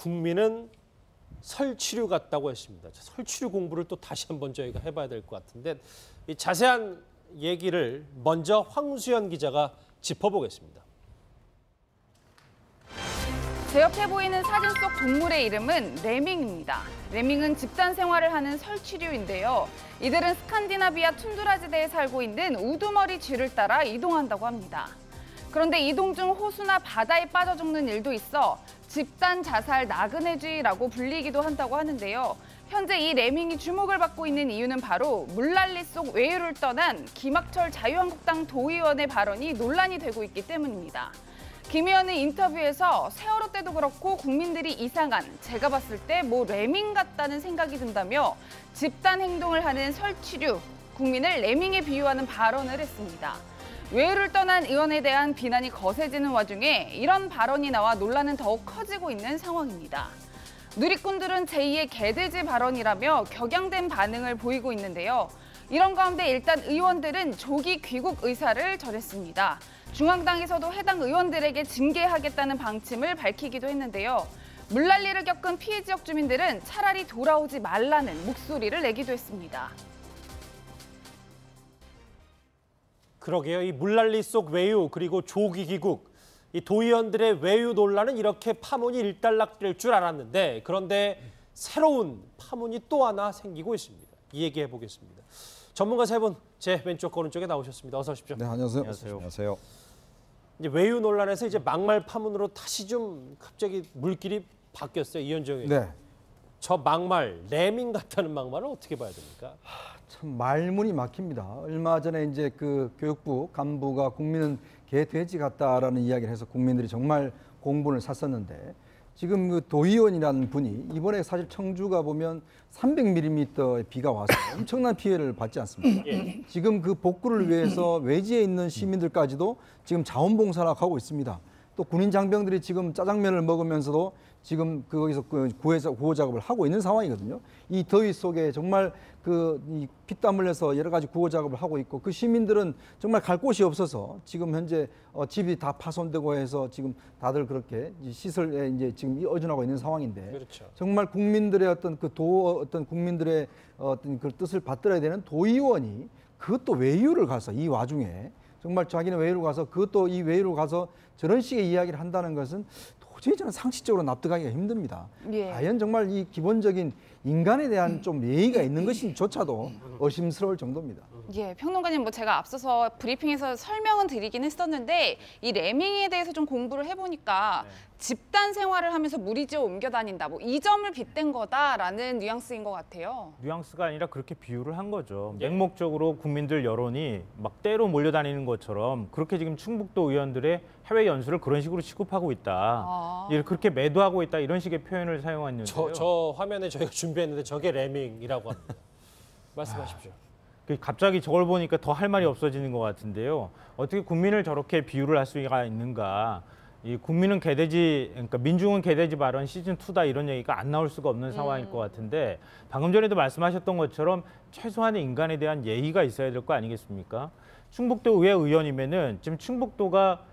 국민은 설치류 같다고 했습니다. 설치류 공부를 또 다시 한번 저희가 해봐야 될 것 같은데 이 자세한 얘기를 먼저 황수연 기자가 짚어보겠습니다. 제 옆에 보이는 사진 속 동물의 이름은 레밍입니다. 레밍은 집단 생활을 하는 설치류인데요. 이들은 스칸디나비아 툰드라지대에 살고 있는 우두머리 쥐를 따라 이동한다고 합니다. 그런데 이동 중 호수나 바다에 빠져 죽는 일도 있어 집단 자살 나그네쥐라고 불리기도 한다고 하는데요. 현재 이 레밍이 주목을 받고 있는 이유는 바로 물난리 속 외유를 떠난 김학철 자유한국당 도의원의 발언이 논란이 되고 있기 때문입니다. 김 의원은 인터뷰에서 세월호 때도 그렇고 국민들이 이상한, 제가 봤을 때 뭐 레밍 같다는 생각이 든다며 집단 행동을 하는 설치류, 국민을 레밍에 비유하는 발언을 했습니다. 외유를 떠난 의원에 대한 비난이 거세지는 와중에 이런 발언이 나와 논란은 더욱 커지고 있는 상황입니다. 누리꾼들은 제2의 개돼지 발언이라며 격양된 반응을 보이고 있는데요. 이런 가운데 일단 의원들은 조기 귀국 의사를 전했습니다. 중앙당에서도 해당 의원들에게 징계하겠다는 방침을 밝히기도 했는데요. 물난리를 겪은 피해 지역 주민들은 차라리 돌아오지 말라는 목소리를 내기도 했습니다. 그러게요. 이 물난리 속 외유 그리고 조기 귀국, 이 도의원들의 외유 논란은 이렇게 파문이 일단락될 줄 알았는데 그런데 새로운 파문이 또 하나 생기고 있습니다. 이 얘기해 보겠습니다. 전문가 세 분 제 왼쪽 오른쪽에 나오셨습니다. 어서 오십시오. 네, 안녕하세요. 안녕하세요. 이제 외유 논란에서 이제 막말 파문으로 다시 좀 갑자기 물길이 바뀌었어요. 이현정 의원. 네. 저 막말, 레밍 같다는 막말을 어떻게 봐야 됩니까? 참 말문이 막힙니다. 얼마 전에 이제 그 교육부 간부가 국민은 개 돼지 같다라는 이야기를 해서 국민들이 정말 공분을 샀었는데 지금 그 도의원이라는 분이 이번에 사실 청주가 보면 300mm의 비가 와서 엄청난 피해를 받지 않습니까? 예. 지금 그 복구를 위해서 외지에 있는 시민들까지도 지금 자원봉사를 하고 있습니다. 또 군인 장병들이 지금 짜장면을 먹으면서도 지금 거기서 구호 작업을 하고 있는 상황이거든요. 이 더위 속에 정말 이 피땀 흘려서 여러 가지 구호 작업을 하고 있고 그 시민들은 정말 갈 곳이 없어서 지금 현재 집이 다 파손되고 해서 지금 다들 그렇게 시설에 이제 지금 의존하고 있는 상황인데 그렇죠. 정말 국민들의 어떤 국민들의 어떤 그 뜻을 받들어야 되는 도의원이 그것도 외유를 가서 이 와중에 정말 자기는 외유를 가서 그것도 이 외유를 가서 저런 식의 이야기를 한다는 것은 도저히 저는 상식적으로 납득하기가 힘듭니다. 예. 과연 정말 이 기본적인 인간에 대한 좀 예의가 있는 것인조차도 의심스러울 정도입니다. 예, 평론가님, 제가 앞서서 브리핑에서 설명은 드리긴 했었는데 이 레밍에 대해서 좀 공부를 해보니까 집단 생활을 하면서 무리지어 옮겨 다닌다, 이 점을 빗댄 거다라는 뉘앙스인 것 같아요. 뉘앙스가 아니라 그렇게 비유를 한 거죠. 맹목적으로 국민들 여론이 막 때로 몰려다니는 것처럼 그렇게 지금 충북도 의원들의 해외 연수를 그런 식으로 취급하고 있다. 그렇게 매도하고 있다, 이런 식의 표현을 사용했는데요. 저 화면에 저희가 준비했는데 저게 레밍이라고 합니다. 말씀하십시오. 갑자기 저걸 보니까 더 할 말이 없어지는 것 같은데요. 어떻게 국민을 저렇게 비유를 할 수가 있는가. 이 국민은 개돼지, 그러니까 민중은 개돼지 발언 시즌2다, 이런 얘기가 안 나올 수가 없는 상황일 것 같은데 방금 전에도 말씀하셨던 것처럼 최소한의 인간에 대한 예의가 있어야 될 거 아니겠습니까? 충북도 의회 의원이면은 지금 충북도가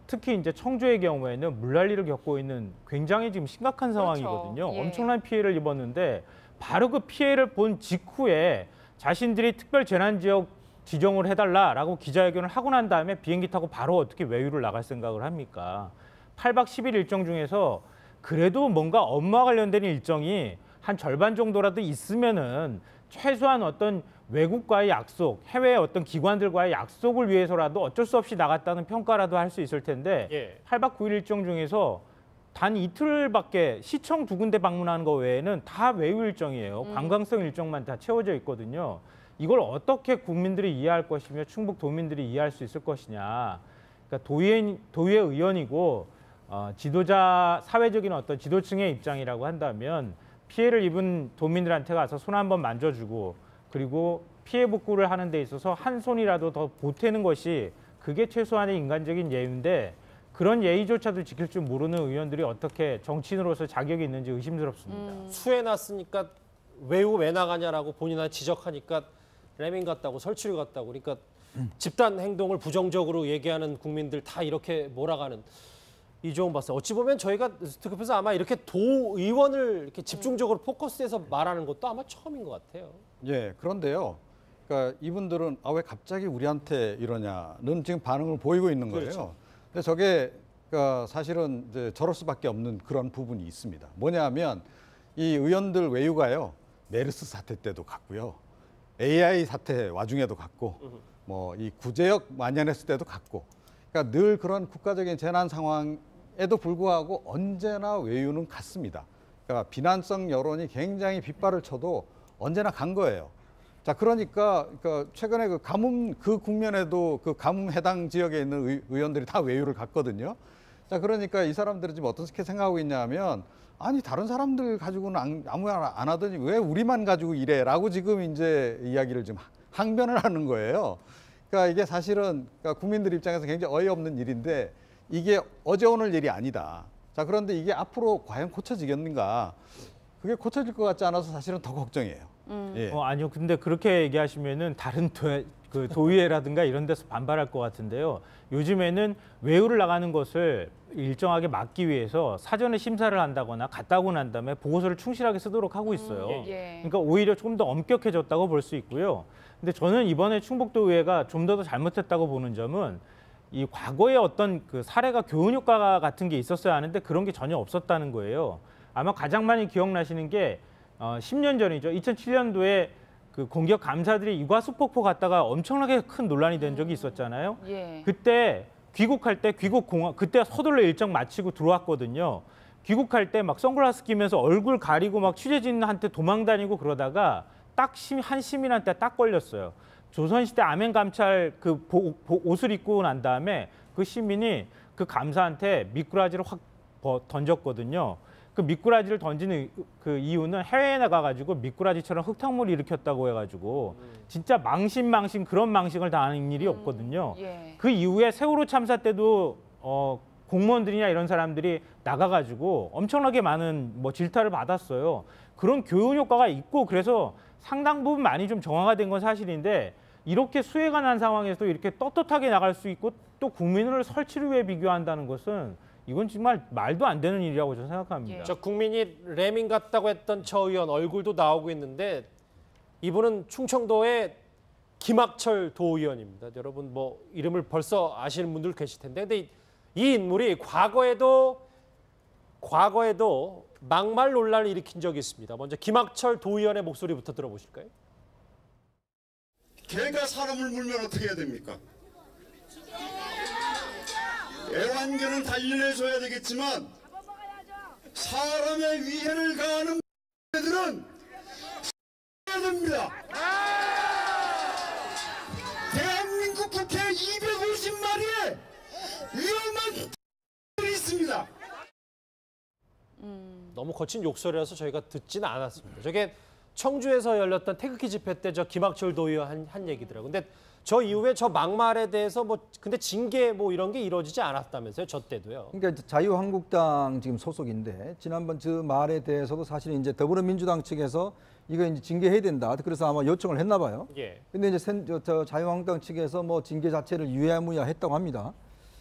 특히 이제 청주의 경우에는 물난리를 겪고 있는 굉장히 지금 심각한 상황이거든요. 그렇죠. 예. 엄청난 피해를 입었는데 바로 그 피해를 본 직후에 자신들이 특별 재난 지역 지정을 해달라라고 기자회견을 하고 난 다음에 비행기 타고 바로 어떻게 외유를 나갈 생각을 합니까? 8박 10일 일정 중에서 그래도 뭔가 업무와 관련된 일정이 한 절반 정도라도 있으면은 최소한 어떤 외국과의 약속, 해외의 어떤 기관들과의 약속을 위해서라도 어쩔 수 없이 나갔다는 평가라도 할 수 있을 텐데 8박 9일 일정 중에서 단 이틀밖에 시청 2군데 방문하는 거 외에는 다 외유 일정이에요. 관광성 일정만 다 채워져 있거든요. 이걸 어떻게 국민들이 이해할 것이며 충북 도민들이 이해할 수 있을 것이냐. 그러니까 도의회 의원이고 지도자, 사회적인 어떤 지도층의 입장이라고 한다면 피해를 입은 도민들한테 가서 손 한번 만져주고 그리고 피해 복구를 하는 데 있어서 한 손이라도 더 보태는 것이 그게 최소한의 인간적인 예의인데 그런 예의조차도 지킬 줄 모르는 의원들이 어떻게 정치인으로서 자격이 있는지 의심스럽습니다. 수해 났으니까 외유 왜 나가냐라고 본인한테 지적하니까 레밍 같다고, 설치류 같다고, 그러니까 집단 행동을 부정적으로 얘기하는 국민들 다 이렇게 몰아가는. 이종훈 박사, 어찌 보면 저희가 스트급에서 아마 이렇게 도의원을 이렇게 집중적으로 포커스해서 말하는 것도 아마 처음인 것 같아요. 예, 그런데요. 그러니까 이분들은 왜 갑자기 우리한테 이러냐는 지금 반응을 보이고 있는 거예요. 그렇죠. 근데 저게 그러니까 사실은 이제 저럴 수밖에 없는 그런 부분이 있습니다. 뭐냐하면 이 의원들 외유가요. 메르스 사태 때도 갔고요. AI 사태 와중에도 갔고 뭐 이 구제역 만연했을 때도 갔고 그러니까 늘 그런 국가적인 재난 상황에도 불구하고 언제나 외유는 갔습니다. 그러니까 비난성 여론이 굉장히 빗발을 쳐도 언제나 간 거예요. 자, 그러니까 최근에 그 가뭄 그 국면에도 그 가뭄 해당 지역에 있는 의원들이 다 외유를 갔거든요. 자, 그러니까 이 사람들은 지금 어떻게 생각하고 있냐면 아니 다른 사람들 가지고는 아무나 안 하더니 왜 우리만 가지고 이래라고 지금 이제 이야기를 지금 항변을 하는 거예요. 그러니까 이게 사실은 그러니까 국민들 입장에서 굉장히 어이없는 일인데 이게 어제 오늘 일이 아니다. 자, 그런데 이게 앞으로 과연 고쳐지겠는가? 그게 고쳐질 것 같지 않아서 사실은 더 걱정이에요. 예. 아니요. 근데 그렇게 얘기하시면은 다른 그 도의회라든가 이런 데서 반발할 것 같은데요. 요즘에는 외유를 나가는 것을 일정하게 막기 위해서 사전에 심사를 한다거나 갔다 오고 난 다음에 보고서를 충실하게 쓰도록 하고 있어요. 예. 그러니까 오히려 조금 더 엄격해졌다고 볼 수 있고요. 근데 저는 이번에 충북도의회가 좀 더 잘못했다고 보는 점은 이 과거에 어떤 그 사례가 교훈 효과 같은 게 있었어야 하는데 그런 게 전혀 없었다는 거예요. 아마 가장 많이 기억나시는 게 10년 전이죠. 2007년도에 그 공기업 감사들이 이과수 폭포 갔다가 엄청나게 큰 논란이 된 적이 있었잖아요. 예. 그때 귀국할 때 귀국공항 그때 서둘러 일정 마치고 들어왔거든요. 귀국할 때 막 선글라스 끼면서 얼굴 가리고 막 취재진한테 도망 다니고 그러다가 딱 한 시민한테 딱 걸렸어요. 조선시대 아멘 감찰 그 옷을 입고 난 다음에 그 시민이 그 감사한테 미꾸라지를 확 던졌거든요. 그 미꾸라지를 던지는 그 이유는 해외에 나가가지고 미꾸라지처럼 흙탕물을 일으켰다고 해가지고 진짜 망신 그런 망신을 당하는 일이 없거든요. 예. 그 이후에 세월호 참사 때도 공무원들이나 이런 사람들이 나가가지고 엄청나게 많은 뭐 질타를 받았어요. 그런 교훈 효과가 있고 그래서 상당 부분 많이 좀 정화가 된 건 사실인데 이렇게 수해가 난 상황에서 이렇게 떳떳하게 나갈 수 있고 또 국민을 설치를 위해 비교한다는 것은 이건 정말 말도 안 되는 일이라고 저는 생각합니다. 예. 저 국민이 레밍 같다고 했던 저 의원 얼굴도 나오고 있는데 이분은 충청도의 김학철 도의원입니다. 여러분 뭐 이름을 벌써 아시는 분들 계실 텐데 근데 이 인물이 과거에도 막말 논란을 일으킨 적이 있습니다. 먼저 김학철 도의원의 목소리부터 들어보실까요? 개가 사람을 물면 어떻게 해야 됩니까? 애완견은 단련해줘야 되겠지만 사람의 위해를 가하는 애들은 해야 됩니다. 대한민국 국회 250마리의 위험한 들이 있습니다. 너무 거친 욕설이라서 저희가 듣지는 않았습니다. 저게 청주에서 열렸던 태극기 집회 때 저 김학철 도의원 한 얘기더라고요. 근데 저 이후에 저 막말에 대해서 근데 징계 이런 게 이루어지지 않았다면서요? 저 때도요. 그러니까 자유한국당 지금 소속인데 지난번 그 말에 대해서도 사실 이제 더불어민주당 측에서 이거 이제 징계해야 된다. 그래서 아마 요청을 했나 봐요. 예. 근데 이제 저 자유한국당 측에서 뭐 징계 자체를 유야무야 했다고 합니다.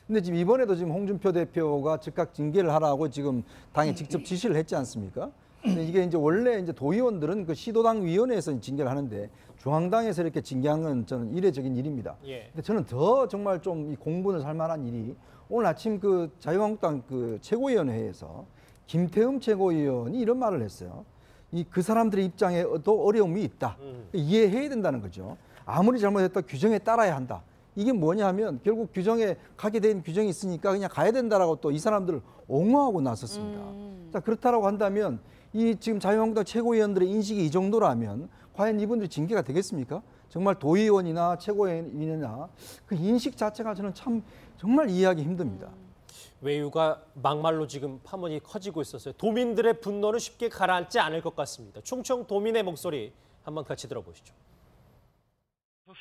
근데 지금 이번에도 지금 홍준표 대표가 즉각 징계를 하라고 지금 당에 직접 지시를 했지 않습니까? 근데 이게 이제 원래 이제 도의원들은 그 시도당 위원회에서 징계를 하는데 중앙당에서 이렇게 징계한 건 저는 이례적인 일입니다. 예. 근데 저는 더 정말 좀 이 공분을 살 만한 일이 오늘 아침 그 자유한국당 그 최고위원회에서 김태흠 최고위원이 이런 말을 했어요. 그 사람들의 입장에도 어려움이 있다. 이해해야 된다는 거죠. 아무리 잘못했다 규정에 따라야 한다. 이게 뭐냐면 결국 규정에 가게 된 규정이 있으니까 그냥 가야 된다라고 또 이 사람들을 옹호하고 나섰습니다. 자, 그렇다라고 한다면 이 지금 자유한국당 최고위원들의 인식이 이 정도라면 과연 이분들이 징계가 되겠습니까? 정말 도의원이나 최고위원이나 그 인식 자체가 저는 참 정말 이해하기 힘듭니다. 외유가 막말로 지금 파문이 커지고 있었어요. 도민들의 분노는 쉽게 가라앉지 않을 것 같습니다. 충청 도민의 목소리 한번 같이 들어보시죠.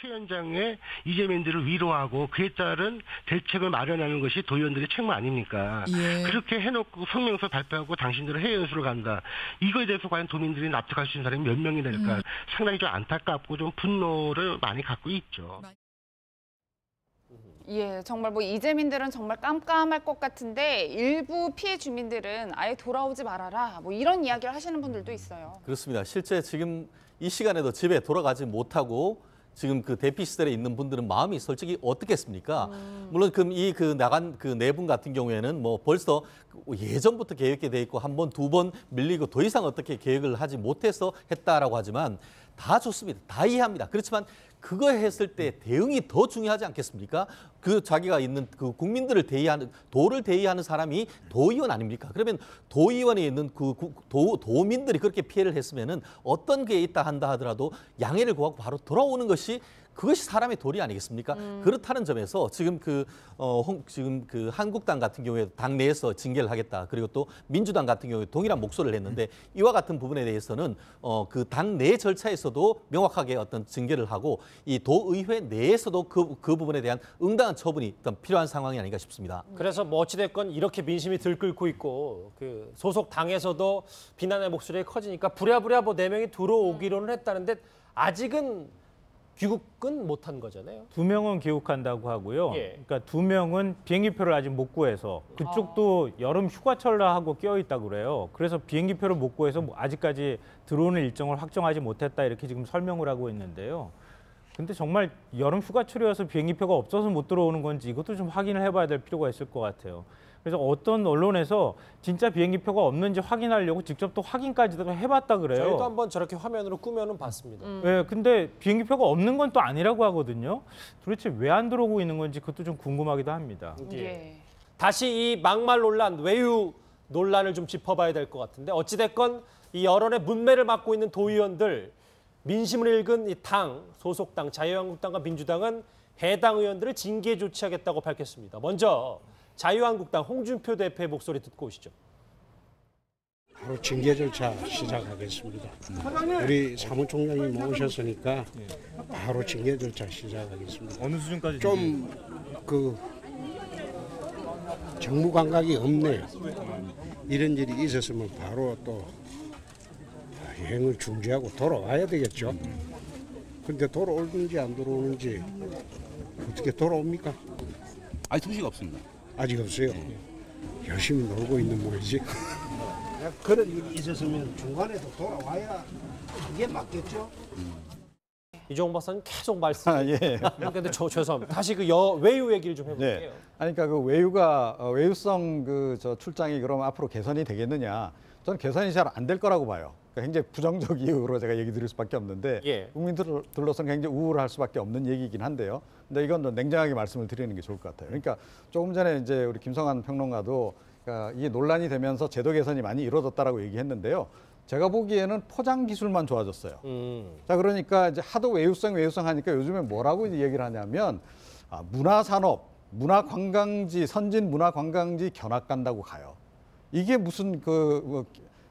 수현장의 이재민들을 위로하고 그에 따른 대책을 마련하는 것이 도의원들의 책무 아닙니까? 예. 그렇게 해놓고 성명서 발표하고 당신들은 해외 연수를 간다. 이거에 대해서 과연 도민들이 납득할 수 있는 사람이 몇 명이 될까? 상당히 좀 안타깝고 좀 분노를 많이 갖고 있죠. 예, 정말 뭐 이재민들은 정말 깜깜할 것 같은데 일부 피해 주민들은 아예 돌아오지 말아라 뭐 이런 이야기를 하시는 분들도 있어요. 그렇습니다. 실제 지금 이 시간에도 집에 돌아가지 못하고 지금 그 대피 시설에 있는 분들은 마음이 솔직히 어떻겠습니까? 물론 그 나간 그 네 분 같은 경우에는 뭐 벌써 예전부터 계획이 돼 있고 한 번, 두 번 밀리고 더 이상 어떻게 계획을 하지 못해서 했다라고 하지만 다 좋습니다. 다 이해합니다. 그렇지만 그거 했을 때 대응이 더 중요하지 않겠습니까? 그 자기가 있는 그 국민들을 대의하는 도를 대의하는 사람이 도의원 아닙니까? 그러면 도의원에 있는 그 도민들이 그렇게 피해를 했으면은 어떤 게 있다 한다 하더라도 양해를 구하고 바로 돌아오는 것이 그것이 사람의 도리 아니겠습니까? 그렇다는 점에서 지금 지금 그 한국당 같은 경우에 당 내에서 징계를 하겠다. 그리고 또 민주당 같은 경우에 동일한 목소리를 했는데 이와 같은 부분에 대해서는 그 당 내 절차에서도 명확하게 어떤 징계를 하고 이 도의회 내에서도 그 부분에 대한 응당한 처분이 일단 필요한 상황이 아닌가 싶습니다. 그래서 뭐 어찌됐건 이렇게 민심이 들끓고 있고 그 소속 당에서도 비난의 목소리가 커지니까 부랴부랴 뭐 4명이 들어오기로는 했다는데 아직은 귀국은 못한 거잖아요. 2명은 귀국한다고 하고요. 예. 그러니까 2명은 비행기표를 아직 못 구해서 그쪽도 여름 휴가철라 하고 끼어 있다고 그래요. 그래서 비행기표를 못 구해서 뭐 아직까지 들어오는 일정을 확정하지 못했다 이렇게 지금 설명을 하고 있는데요. 근데 정말 여름 휴가철이어서 비행기표가 없어서 못 들어오는 건지 이것도 좀 확인을 해봐야 될 필요가 있을 것 같아요. 그래서 어떤 언론에서 진짜 비행기표가 없는지 확인하려고 직접 또 확인까지도 해봤다 그래요. 저희도 한번 저렇게 화면으로 꾸며는 봤습니다. 네, 근데 비행기표가 없는 건 또 아니라고 하거든요. 도대체 왜 안 들어오고 있는 건지 그것도 좀 궁금하기도 합니다. 예. 다시 이 막말 논란, 외유 논란을 좀 짚어봐야 될 것 같은데 어찌됐건 이 여론의 문매를 맡고 있는 도의원들, 민심을 읽은 이 당, 소속당, 자유한국당과 민주당은 해당 의원들을 징계 조치하겠다고 밝혔습니다. 먼저 자유한국당 홍준표 대표의 목소리 듣고 오시죠. 바로 징계 절차 시작하겠습니다. 우리 사무총장님 모셨으니까 바로 징계 절차 시작하겠습니다. 어느 수준까지? 좀 정무 감각이 없네요. 이런 일이 있었으면 바로 또 여행을 중지하고 돌아와야 되겠죠. 근데 돌아오는지 안 돌아오는지 어떻게 돌아옵니까? 아직 소식 없습니다. 아직 없어요. 열심히 놀고 있는 모양이지. 그런 일이 있었으면 중간에도 돌아와야 이게 맞겠죠? 이종호 박사님 계속 말씀. 예. 근데 죄송합니다. 다시 그 외유 얘기를 좀 해볼게요. 네. 아니, 그러니까 그 외유성 출장이 그럼 앞으로 개선이 되겠느냐? 저는 개선이 잘 안 될 거라고 봐요. 그러니까 굉장히 부정적 이유로 제가 얘기 드릴 수밖에 없는데 예. 국민들로서는 굉장히 우울할 수밖에 없는 얘기이긴 한데요. 근데 이건 좀 냉정하게 말씀을 드리는 게 좋을 것 같아요. 그러니까 조금 전에 이제 우리 김성환 평론가도 그러니까 이게 논란이 되면서 제도 개선이 많이 이루어졌다라고 얘기했는데요. 제가 보기에는 포장 기술만 좋아졌어요. 자, 그러니까 이제 하도 외유성 하니까 요즘에 뭐라고 이제 얘기를 하냐면 문화산업, 문화관광지, 선진 문화관광지 견학 간다고 가요. 이게 무슨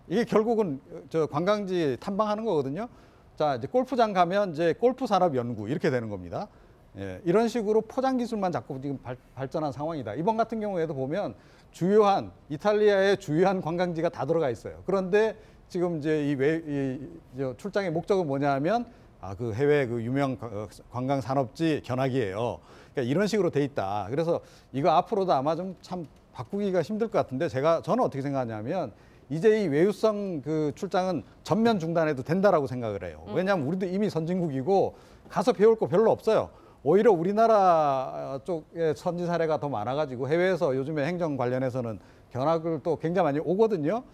이게 결국은 저 관광지 탐방하는 거거든요. 자, 이제 골프장 가면 이제 골프 산업 연구 이렇게 되는 겁니다. 예, 이런 식으로 포장 기술만 자꾸 지금 발전한 상황이다. 이번 같은 경우에도 보면 이탈리아의 주요한 관광지가 다 들어가 있어요. 그런데 지금 이제 출장의 목적은 뭐냐면 그 해외 그 유명 관광 산업지 견학이에요. 그러니까 이런 식으로 돼 있다. 그래서 이거 앞으로도 아마 좀 참 바꾸기가 힘들 것 같은데 저는 어떻게 생각하냐면 이제 이 외유성 그 출장은 전면 중단해도 된다라고 생각을 해요. 왜냐하면 우리도 이미 선진국이고 가서 배울 거 별로 없어요. 오히려 우리나라 쪽의 선진 사례가 더 많아가지고 해외에서 요즘에 행정 관련해서는 견학을 또 굉장히 많이 오거든요.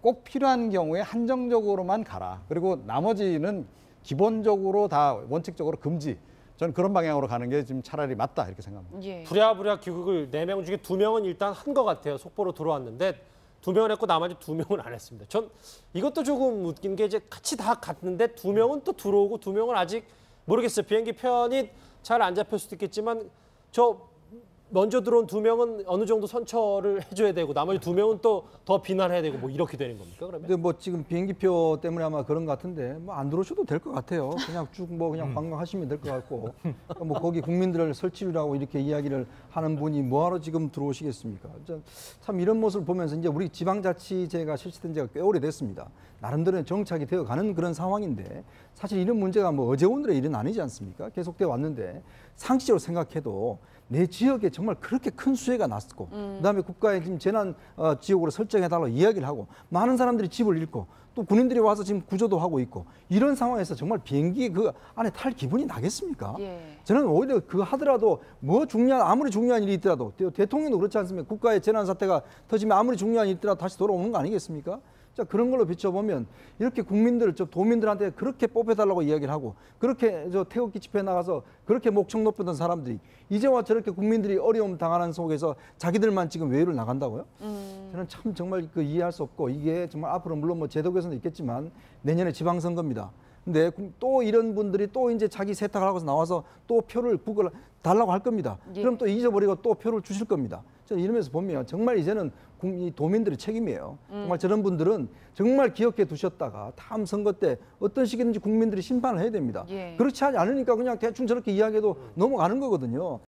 꼭 필요한 경우에 한정적으로만 가라. 그리고 나머지는 기본적으로 다 원칙적으로 금지. 저는 그런 방향으로 가는 게 지금 차라리 맞다 이렇게 생각합니다. 예. 부랴부랴 귀국을 4명 중에 2명은 일단 한 것 같아요. 속보로 들어왔는데 2명은 했고 나머지 2명은 안 했습니다. 전 이것도 조금 웃긴 게 이제 같이 다 갔는데 2명은 또 들어오고 2명은 아직 모르겠어요. 비행기 편이 잘 안 잡힐 수도 있겠지만 먼저 들어온 2명은 어느 정도 선처를 해줘야 되고 나머지 2명은 또 더 비난해야 되고 뭐 이렇게 되는 겁니까? 그러면? 근데 뭐 지금 비행기표 때문에 아마 그런 것 같은데 뭐 안 들어오셔도 될 것 같아요. 그냥 쭉 그냥 관광하시면 될 것 같고 뭐 거기 국민들을 설치라고 이렇게 이야기를 하는 분이 뭐하러 지금 들어오시겠습니까? 참 이런 모습을 보면서 이제 우리 지방자치제가 실시된 지가 꽤 오래됐습니다. 나름대로 정착이 되어가는 그런 상황인데 사실 이런 문제가 뭐 어제 오늘의 일은 아니지 않습니까? 계속돼 왔는데 상식적으로 생각해도 내 지역에 정말 그렇게 큰 수해가 났었고 그다음에 국가의 지금 재난 지역으로 설정해달라고 이야기를 하고 많은 사람들이 집을 잃고 또 군인들이 와서 지금 구조도 하고 있고 이런 상황에서 정말 비행기 그 안에 탈 기분이 나겠습니까? 예. 저는 오히려 그거 하더라도 뭐 아무리 중요한 일이 있더라도 대통령도 그렇지 않습니까? 국가의 재난 사태가 터지면 아무리 중요한 일이 있더라도 다시 돌아오는 거 아니겠습니까? 자, 그런 걸로 비춰보면 이렇게 도민들한테 그렇게 뽑혀달라고 이야기를 하고 그렇게 태극기 집회에 나가서 그렇게 목청 높였던 사람들이 이제와 저렇게 국민들이 어려움 당하는 속에서 자기들만 지금 외유를 나간다고요? 저는 참 정말 이해할 수 없고 이게 정말 앞으로 물론 뭐 제도 개선도 있겠지만 내년에 지방선거입니다. 근데 또 이런 분들이 또 이제 자기 세탁을 하고서 나와서 또 표를 달라고 할 겁니다. 예. 그럼 또 잊어버리고 또 표를 주실 겁니다. 저는 이러면서 보면 정말 이제는 도민들의 책임이에요. 정말 저런 분들은 정말 기억해 두셨다가 다음 선거 때 어떤 식이든지 국민들이 심판을 해야 됩니다. 예. 그렇지 않으니까 그냥 대충 저렇게 이야기해도 넘어가는 거거든요.